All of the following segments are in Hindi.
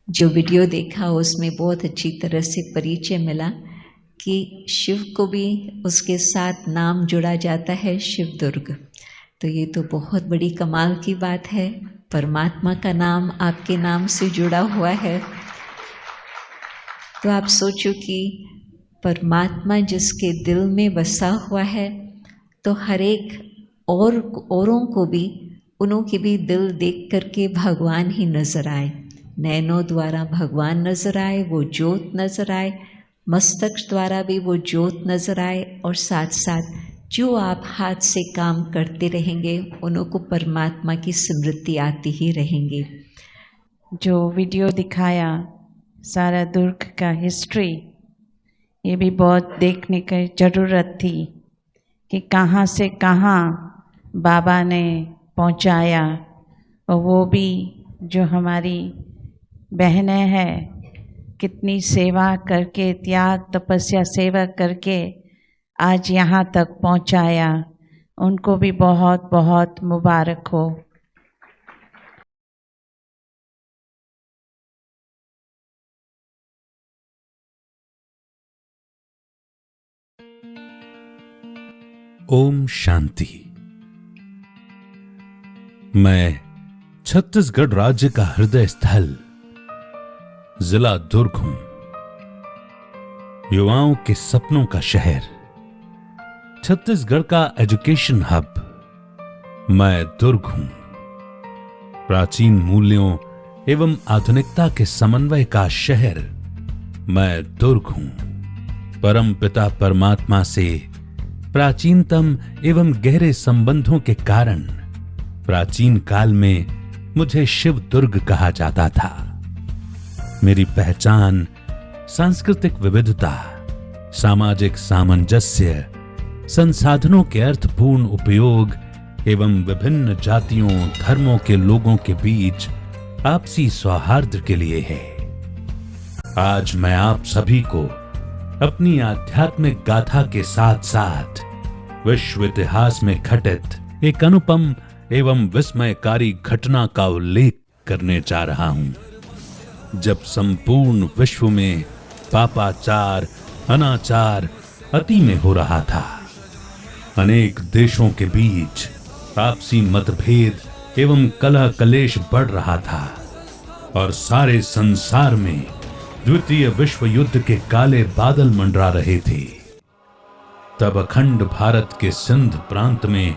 जो वीडियो देखा उसमें बहुत अच्छी तरह से परिचय मिला कि शिव को भी उसके साथ नाम जुड़ा जाता है शिव दुर्ग। तो ये तो बहुत बड़ी कमाल की बात है, परमात्मा का नाम आपके नाम से जुड़ा हुआ है। तो आप सोचो कि परमात्मा जिसके दिल में बसा हुआ है, तो हर एक औरों को भी, उन्हों के भी दिल देख करके भगवान ही नजर आए, नैनों द्वारा भगवान नजर आए, वो ज्योत नजर आए, मस्तक द्वारा भी वो ज्योत नजर आए, और साथ साथ जो आप हाथ से काम करते रहेंगे उन्हों को परमात्मा की स्मृति आती ही रहेंगी। जो वीडियो दिखाया सारा दुर्ग का हिस्ट्री, ये भी बहुत देखने की ज़रूरत थी कि कहाँ से कहाँ बाबा ने पहुँचाया, और वो भी जो हमारी बहनें हैं कितनी सेवा करके, त्याग तपस्या सेवा करके आज यहाँ तक पहुँचाया, उनको भी बहुत बहुत मुबारक हो। ओम शांति। मैं छत्तीसगढ़ राज्य का हृदय स्थल जिला दुर्ग हूं, युवाओं के सपनों का शहर, छत्तीसगढ़ का एजुकेशन हब मैं दुर्ग हूं। प्राचीन मूल्यों एवं आधुनिकता के समन्वय का शहर मैं दुर्ग हूं। परम पिता परमात्मा से प्राचीनतम एवं गहरे संबंधों के कारण प्राचीन काल में मुझे शिव दुर्ग कहा जाता था। मेरी पहचान सांस्कृतिक विविधता, सामाजिक सामंजस्य, संसाधनों के अर्थपूर्ण उपयोग एवं विभिन्न जातियों धर्मों के लोगों के बीच आपसी सौहार्द के लिए है। आज मैं आप सभी को अपनी आध्यात्मिक गाथा के साथ साथ विश्व इतिहास में घटित एक अनुपम एवं विस्मयकारी घटना का उल्लेख करने जा रहा हूं, जब संपूर्ण विश्व में पापाचार, अनाचार अति में हो रहा था। अनेक देशों के बीच आपसी मतभेद एवं कलह कलेश बढ़ रहा था और सारे संसार में द्वितीय विश्व युद्ध के काले बादल मंडरा रहे थे। तब अखंड भारत के सिंध प्रांत में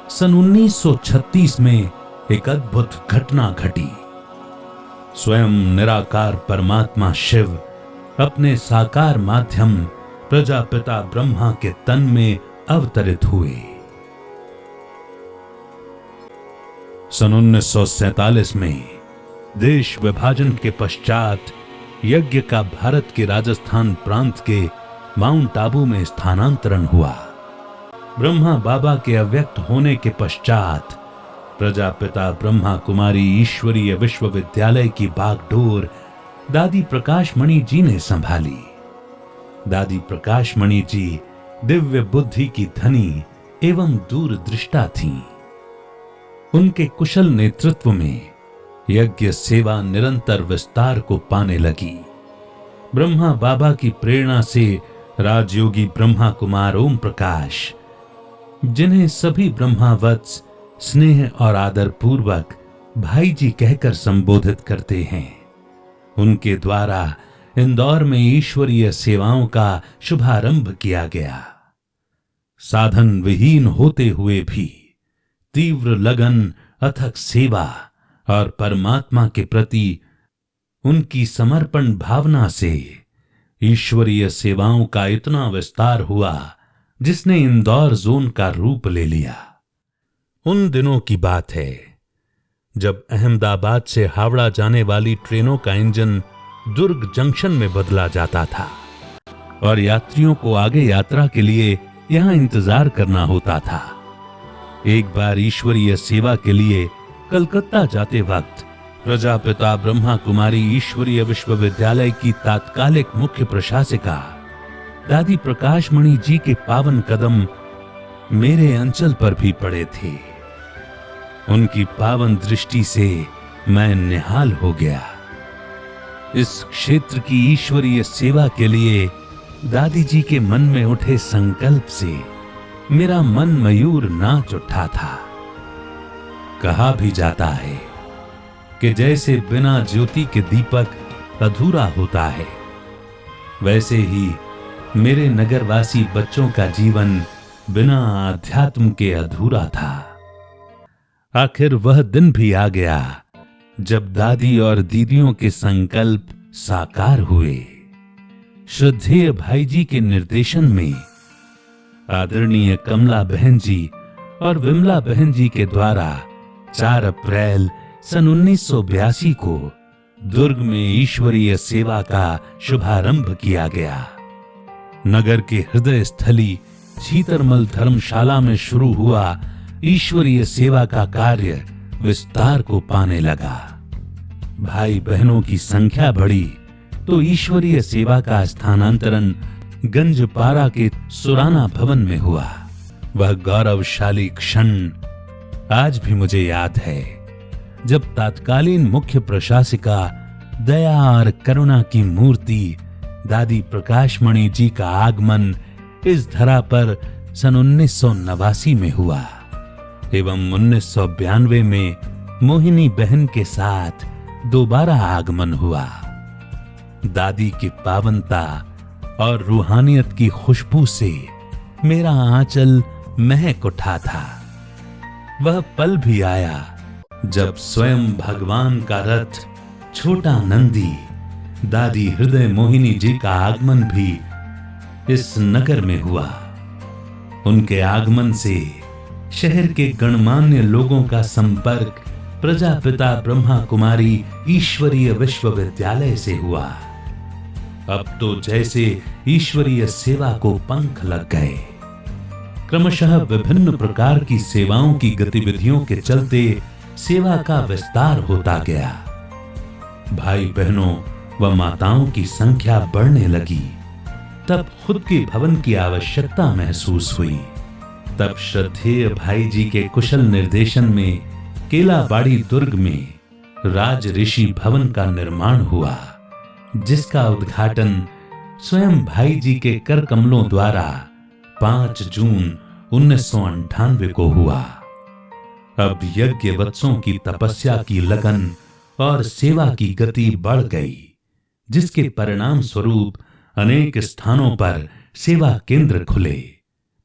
सन 1936 में एक अद्भुत घटना घटी। स्वयं निराकार परमात्मा शिव अपने साकार माध्यम प्रजापिता ब्रह्मा के तन में अवतरित हुए। सन 1947 में देश विभाजन के पश्चात यज्ञ का भारत के राजस्थान प्रांत के माउंट आबू में स्थानांतरण हुआ। ब्रह्मा बाबा के अव्यक्त होने के पश्चात प्रजापिता ब्रह्मा कुमारी ईश्वरीय विश्वविद्यालय की बागडोर दादी प्रकाश मणि जी ने संभाली। दादी प्रकाश मणि जी दिव्य बुद्धि की धनी एवं दूरदृष्टा थीं। उनके कुशल नेतृत्व में यज्ञ सेवा निरंतर विस्तार को पाने लगी। ब्रह्मा बाबा की प्रेरणा से राजयोगी ब्रह्मा कुमार ओम प्रकाश, जिन्हें सभी ब्रह्मावत्स स्नेह और आदर पूर्वक भाई जी कहकर संबोधित करते हैं, उनके द्वारा इंदौर में ईश्वरीय सेवाओं का शुभारंभ किया गया। साधन विहीन होते हुए भी तीव्र लगन, अथक सेवा और परमात्मा के प्रति उनकी समर्पण भावना से ईश्वरीय सेवाओं का इतना विस्तार हुआ जिसने इंदौर जोन का रूप ले लिया। उन दिनों की बात है जब अहमदाबाद से हावड़ा जाने वाली ट्रेनों का इंजन दुर्ग जंक्शन में बदला जाता था और यात्रियों को आगे यात्रा के लिए यहां इंतजार करना होता था। एक बार ईश्वरीय सेवा के लिए कलकत्ता जाते वक्त प्रजापिता ब्रह्मा कुमारी ईश्वरीय विश्वविद्यालय की तात्कालिक मुख्य प्रशासिका दादी प्रकाश मणि जी के पावन कदम मेरे अंचल पर भी पड़े थे। उनकी पावन दृष्टि से मैं निहाल हो गया। इस क्षेत्र की ईश्वरीय सेवा के लिए दादी जी के मन में उठे संकल्प से मेरा मन मयूर नाच उठा था। कहा भी जाता है कि जैसे बिना ज्योति के दीपक अधूरा होता है, वैसे ही मेरे नगरवासी बच्चों का जीवन बिना आध्यात्म के अधूरा था। आखिर वह दिन भी आ गया जब दादी और दीदियों के संकल्प साकार हुए। श्रद्धेय भाई जी के निर्देशन में आदरणीय कमला बहन जी और विमला बहन जी के द्वारा 4 अप्रैल सन 1982 को दुर्ग में ईश्वरीय सेवा का शुभारंभ किया गया। नगर के हृदय स्थली छीतरमल धर्मशाला में शुरू हुआ ईश्वरीय सेवा का कार्य विस्तार को पाने लगा। भाई बहनों की संख्या बढ़ी तो ईश्वरीय सेवा का स्थानांतरण गंजपारा के सुराना भवन में हुआ। वह गौरवशाली क्षण आज भी मुझे याद है जब तत्कालीन मुख्य प्रशासिका दया और करुणा की मूर्ति दादी प्रकाशमणि जी का आगमन इस धरा पर सन 1989 में हुआ एवं 1992 में मोहिनी बहन के साथ दोबारा आगमन हुआ। दादी की पावनता और रूहानियत की खुशबू से मेरा आंचल महक उठा था। वह पल भी आया जब स्वयं भगवान का रथ छोटा नंदी दादी हृदय मोहिनी जी का आगमन भी इस नगर में हुआ। उनके आगमन से शहर के गणमान्य लोगों का संपर्क प्रजापिता ब्रह्मा कुमारी ईश्वरीय विश्वविद्यालय से हुआ। अब तो जैसे ईश्वरीय सेवा को पंख लग गए। क्रमशः विभिन्न प्रकार की सेवाओं की गतिविधियों के चलते सेवा का विस्तार होता गया। भाई बहनों व माताओं की संख्या बढ़ने लगी। तब खुद के भवन की आवश्यकता महसूस हुई। तब श्रद्धेय भाई जी के कुशल निर्देशन में केलाबाड़ी दुर्ग में राज ऋषि भवन का निर्माण हुआ, जिसका उद्घाटन स्वयं भाई जी के कर कमलों द्वारा 5 जून 1998 को हुआ। अब यज्ञ वत्सों की तपस्या की लगन और सेवा की गति बढ़ गई, जिसके परिणाम स्वरूप अनेक स्थानों पर सेवा केंद्र खुले,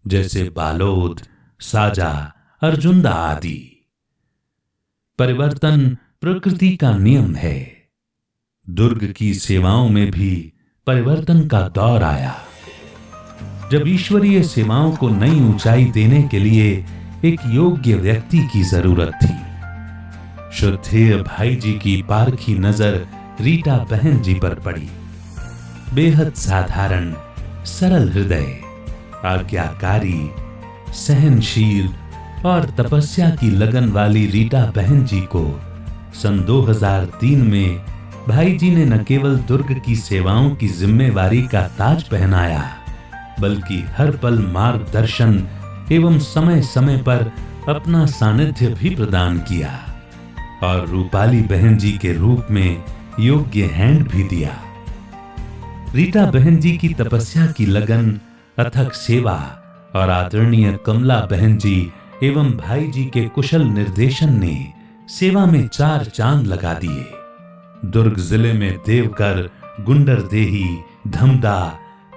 जैसे बालोद, साजा, अर्जुंदा आदि। परिवर्तन प्रकृति का नियम है। दुर्ग की सेवाओं में भी परिवर्तन का दौर आया। जब ईश्वरीय सेवाओं को नई ऊंचाई देने के लिए एक योग्य व्यक्ति की जरूरत थी। श्रद्धेय भाई जी की पारखी नजर रीटा बहन जी पर पड़ी। बेहद साधारण, सरल हृदय, आज्ञाकारी, सहनशील और तपस्या की लगन वाली रीटा बहन जी को सन 2003 में भाई जी ने न केवल दुर्ग की सेवाओं की जिम्मेवारी का ताज पहनाया, बल्कि हर पल मार्गदर्शन एवं समय समय पर अपना सानिध्य भी प्रदान किया और रूपाली बहन जी के रूप में योग्य हैंड भी दिया। रीटा बहन जी की तपस्या की लगन, अथक सेवा और आदरणीय कमला बहन जी एवं भाई जी के कुशल निर्देशन ने सेवा में 4 चांद लगा दिए। दुर्ग जिले में देवकर, गुंडरदेही, धमदा,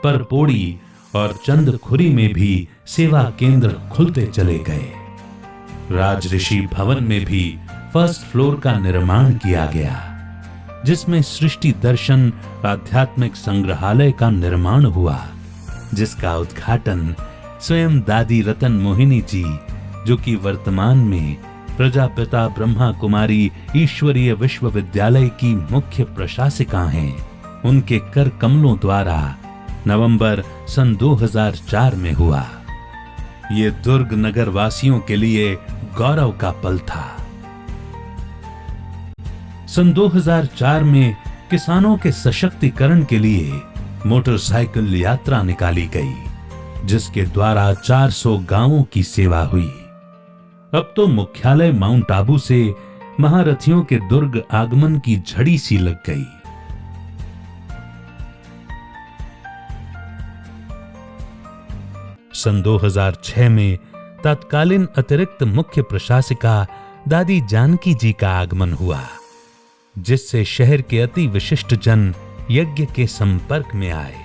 परपोड़ी और चंदखुरी में भी सेवा केंद्र खुलते चले गए। राजऋषि भवन में भी फर्स्ट फ्लोर का निर्माण किया गया, जिसमें सृष्टि दर्शन आध्यात्मिक संग्रहालय का निर्माण हुआ, जिसका उद्घाटन स्वयं दादी रतन मोहिनी जी, जो कि वर्तमान में प्रजापिता ब्रह्मा कुमारी ईश्वरीय विश्वविद्यालय की मुख्य प्रशासिका हैं, उनके कर कमलों द्वारा नवंबर सन 2004 में हुआ। ये दुर्ग नगर वासियों के लिए गौरव का पल था। सन 2004 में किसानों के सशक्तिकरण के लिए मोटरसाइकिल यात्रा निकाली गई, जिसके द्वारा 400 गांवों की सेवा हुई। अब तो मुख्यालय माउंट आबू से महारथियों के दुर्ग आगमन की झड़ी सी लग गई। सन 2006 में तत्कालीन अतिरिक्त मुख्य प्रशासिका दादी जानकी जी का आगमन हुआ, जिससे शहर के अति विशिष्ट जन यज्ञ के संपर्क में आए।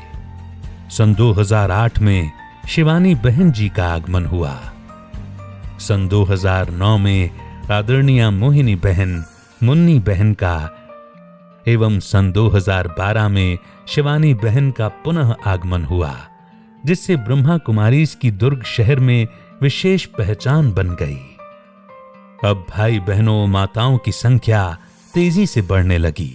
सन 2008 में शिवानी बहन जी का आगमन हुआ। सन 2009 में आदरणीय मोहिनी बहन, मुन्नी बहन का एवं सन 2012 में शिवानी बहन का पुनः आगमन हुआ, जिससे ब्रह्मा कुमारीज की दुर्ग शहर में विशेष पहचान बन गई। अब भाई बहनों माताओं की संख्या तेजी से बढ़ने लगी,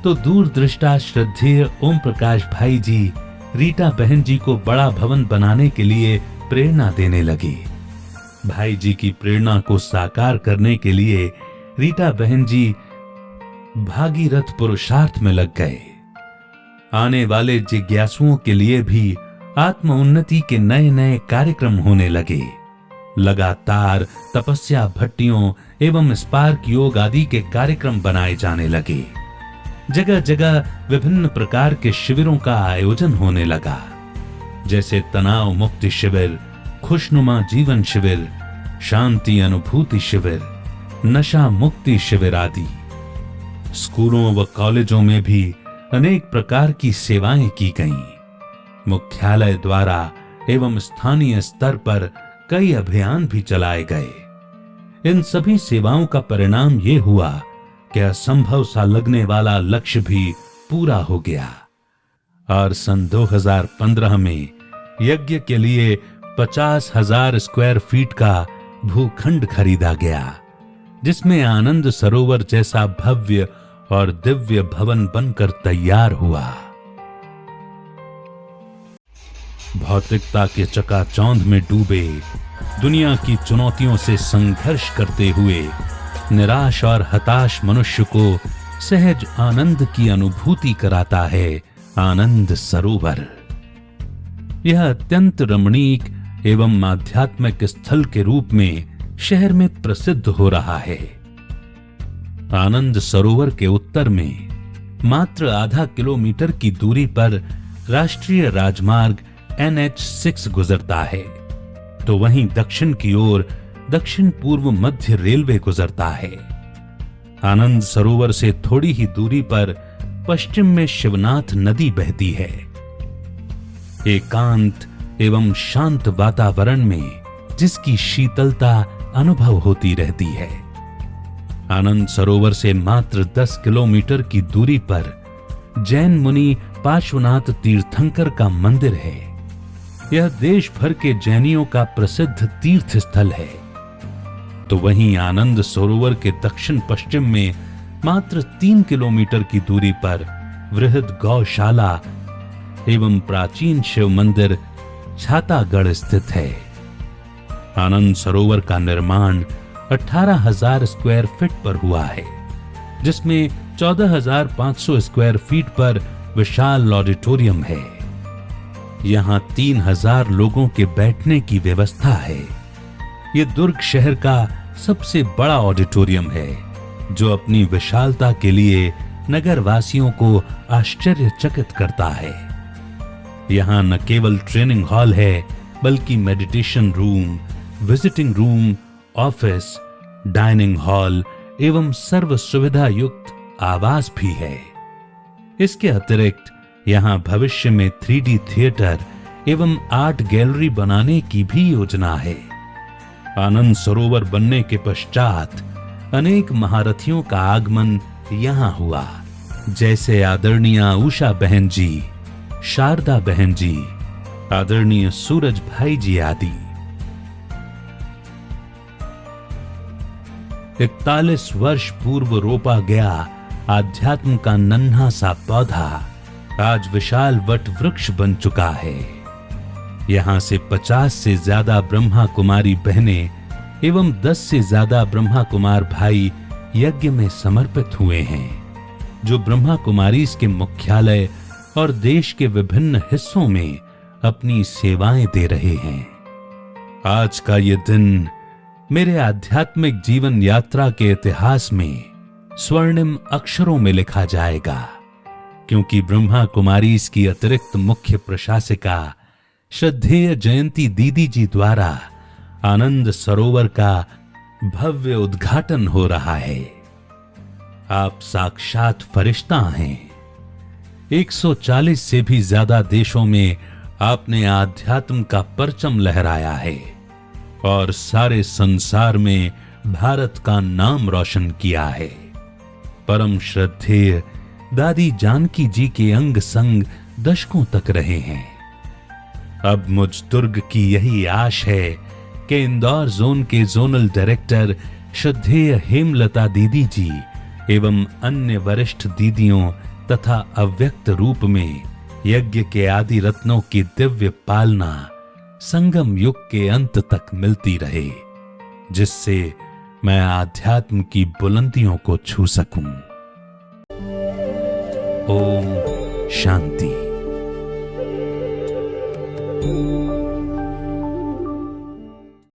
तो दूरदृष्टा श्रद्धेय ओम प्रकाश भाई जी रीटा बहन जी को बड़ा भवन बनाने के लिए प्रेरणा देने लगी। भाई जी की प्रेरणा को साकार करने के लिए रीटा बहन जी भागीरथ पुरुषार्थ में लग गए। आने वाले जिज्ञासुओं के लिए भी आत्म उन्नति के नए नए कार्यक्रम होने लगे। लगातार तपस्या भट्टियों एवं स्पार्क योग आदि के कार्यक्रम बनाए जाने लगे। जगह जगह विभिन्न प्रकार के शिविरों का आयोजन होने लगा, जैसे तनाव मुक्ति शिविर, खुशनुमा जीवन शिविर, शांति अनुभूति शिविर, नशा मुक्ति शिविर आदि। स्कूलों व कॉलेजों में भी अनेक प्रकार की सेवाएं की गईं। मुख्यालय द्वारा एवं स्थानीय स्तर पर कई अभियान भी चलाए गए। इन सभी सेवाओं का परिणाम ये हुआ कि असंभव सा लगने वाला लक्ष्य भी पूरा हो गया और सन 2015 में यज्ञ के लिए 50,000 स्क्वायर फीट का भूखंड खरीदा गया, जिसमें आनंद सरोवर जैसा भव्य और दिव्य भवन बनकर तैयार हुआ। भौतिकता के चकाचौंध में डूबे, दुनिया की चुनौतियों से संघर्ष करते हुए निराश और हताश मनुष्य को सहज आनंद की अनुभूति कराता है आनंद सरोवर। यह अत्यंत रमणीक एवं आध्यात्मिक स्थल के रूप में शहर में प्रसिद्ध हो रहा है। आनंद सरोवर के उत्तर में मात्र आधा किलोमीटर की दूरी पर राष्ट्रीय राजमार्ग NH6 गुजरता है, तो वहीं दक्षिण की ओर दक्षिण पूर्व मध्य रेलवे गुजरता है। आनंद सरोवर से थोड़ी ही दूरी पर पश्चिम में शिवनाथ नदी बहती है। एकांत एवं शांत वातावरण में जिसकी शीतलता अनुभव होती रहती है। आनंद सरोवर से मात्र 10 किलोमीटर की दूरी पर जैन मुनि पार्श्वनाथ तीर्थंकर का मंदिर है। यह देश भर के जैनियों का प्रसिद्ध तीर्थ स्थल है। तो वहीं आनंद सरोवर के दक्षिण पश्चिम में मात्र 3 किलोमीटर की दूरी पर वृहद गौशाला एवं प्राचीन शिव मंदिर छातागढ़ स्थित है। आनंद सरोवर का निर्माण 18,000 स्क्वायर फीट पर हुआ है, जिसमें 14,500 स्क्वायर फीट पर विशाल ऑडिटोरियम है। यहाँ 3,000 लोगों के बैठने की व्यवस्था है। ये दुर्ग शहर का सबसे बड़ा ऑडिटोरियम है, जो अपनी विशालता के लिए नगर वासियों को आश्चर्यचकित करता है। यहाँ न केवल ट्रेनिंग हॉल है, बल्कि meditation room, visiting room, office, dining hall एवं सर्व सुविधा युक्त आवास भी है। इसके अतिरिक्त यहाँ भविष्य में 3D थिएटर एवं आर्ट गैलरी बनाने की भी योजना है। आनंद सरोवर बनने के पश्चात अनेक महारथियों का आगमन यहाँ हुआ, जैसे आदरणीय उषा बहन जी, शारदा बहन जी, आदरणीय सूरज भाई जी आदि। 41 वर्ष पूर्व रोपा गया आध्यात्म का नन्हा सा पौधा आज विशाल वट वृक्ष बन चुका है। यहाँ से 50 से ज्यादा ब्रह्मा कुमारी बहनें एवं 10 से ज्यादा ब्रह्मा कुमार भाई यज्ञ में समर्पित हुए हैं, जो ब्रह्मा कुमारी के मुख्यालय और देश के विभिन्न हिस्सों में अपनी सेवाएं दे रहे हैं। आज का ये दिन मेरे आध्यात्मिक जीवन यात्रा के इतिहास में स्वर्णिम अक्षरों में लिखा जाएगा, क्योंकि ब्रह्मा कुमारी की अतिरिक्त मुख्य प्रशासिका श्रद्धेय जयंती दीदी जी द्वारा आनंद सरोवर का भव्य उद्घाटन हो रहा है। आप साक्षात फरिश्ता हैं। 140 से भी ज्यादा देशों में आपने आध्यात्म का परचम लहराया है और सारे संसार में भारत का नाम रोशन किया है। परम श्रद्धेय दादी जानकी जी के अंग संग दशकों तक रहे हैं। अब मुझ दुर्ग की यही आश है कि इंदौर जोन के जोनल डायरेक्टर श्रद्धेय हेमलता दीदी जी एवं अन्य वरिष्ठ दीदियों तथा अव्यक्त रूप में यज्ञ के आदि रत्नों की दिव्य पालना संगम युग के अंत तक मिलती रहे, जिससे मैं आध्यात्म की बुलंदियों को छू सकूं। ओम शांति।